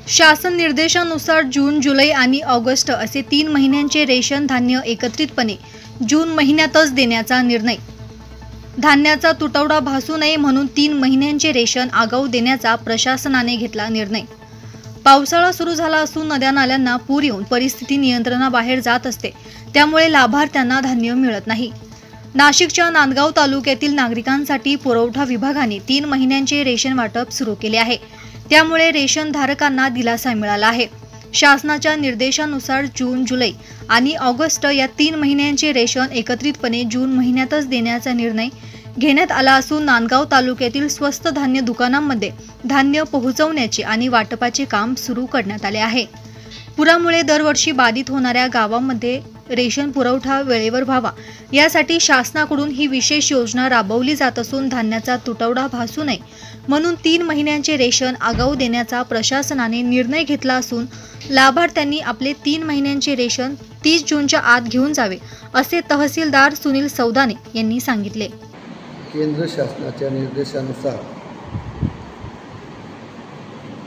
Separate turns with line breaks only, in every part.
शासन निर्देशानुसार जून, जुलै आणि ऑगस्ट असे 3 महिन्यांचे रेशन धान्य एकत्रितपणे जून महिन्यातच देण्याचा निर्णय। धान्याचा तुटवडा भासू नये म्हणून 3 महिन्यांचे रेशन आगाऊ देण्याचा प्रशासनाने घेतला निर्णय। पावसाळा सुरू झाला असून नद्या नाल्यांना पूर येऊन परिस्थिती नियंत्रणाबाहेर जात असते, त्यामुळे लाभार्थ्यांना धान्य मिळत नाही। नाशिकच्या नांदगाव तालुक्यातील नागरिकांसाठी पुरवठा विभागाने 3 महिन्यांचे रेशन वाटप सुरू केले आहे, त्यामुळे रेशन धारकांना दिलासा मिळाला आहे। शासनाच्या निर्देशानुसार जून, जुलै आणि ऑगस्ट या 3 महिन्यांचे रेशन एकत्रितपणे जून महिन्यातच देण्याचा निर्णय घेण्यात आला असून नांदगाव तालुक्यातील स्वस्त धान्य दुकानांमध्ये धान्य पोहोचवण्याचे आणि वाटपाचे काम सुरू करण्यात आले आहे। पुरामुळे दरवर्षी बाधित होणाऱ्या गावांमध्ये रेशन पुरवठा वेळेवर व्हावा यासाठी शासनाकडून ही विशेष योजना राबवली जात असून धान्याचा तुटवडा भासू नये म्हणून 3 महिन्यांचे रेशन आगाऊ देण्याचा प्रशासनाने निर्णय घेतला असून लाभार्थ्यांनी आपले 3 महिन्यांचे रेशन 30 जूनच्या आत घेऊन जावे असे तहसीलदार सुनील सौदाने यांनी सांगितले।
केंद्र शासनाच्या निर्देशानुसार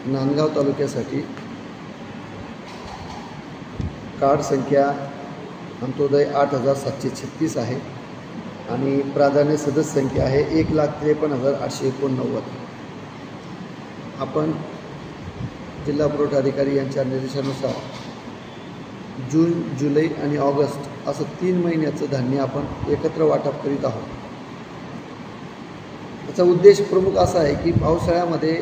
नांदगाव तालुक्यासाठी कार्ड संख्या अंत्योदय 8736 आहे आणि प्राधान्य सदस्य संख्या आहे 1,53,889। आपण जिल्हा पुरवठा अधिकारी यांच्या निर्देशानुसार जून, जुलै आणि ऑगस्ट असं 3 महिन्याचं धान्य आपण एकत्र वाटप करीत आहोत। याचा उद्देश प्रमुख असा आहे की पावसाळ्यामध्ये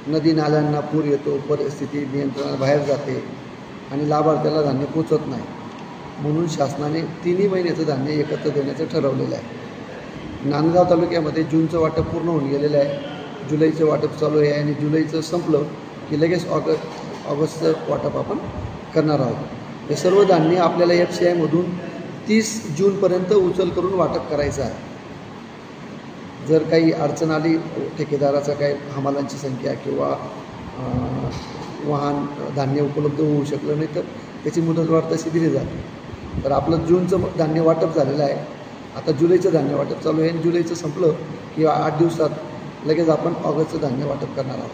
नदी नाल्यांना पूर येतो, परिस्थिती नियंत्रणाबाहेर जाते आणि लाभार्थ्याला धान्य पोचत नाही, म्हणून शासनाने 3 महिन्याचं धान्य एकत्र देण्याचं ठरवलेलं आहे। नांदगाव तालुक्यामध्ये जूनचं वाटप पूर्ण होऊन गेलेलं आहे, जुलैचं वाटप चालू आहे आणि जुलैचं संपलं की लगेच ऑगस्टचं वाटप आपण करणार आहोत। हे सर्व धान्य आपल्याला FCI मधून 30 जूनपर्यंत उचल करून वाटप करायचं आहे। जर काही अडचण आली, ठेकेदाराचा काही हमालांची संख्या किंवा वाहन धान्य उपलब्ध होऊ शकलं नाही तर त्याची मुदतवाढ तशी दिली जाते। तर आपलं जूनचं धान्य वाटप झालेलं आहे, आता जुलैचं धान्य वाटप चालू आहे आणि जुलैचं संपलं की 8 दिवसात लगेच आपण ऑगस्टचं धान्य वाटप करणार आहोत।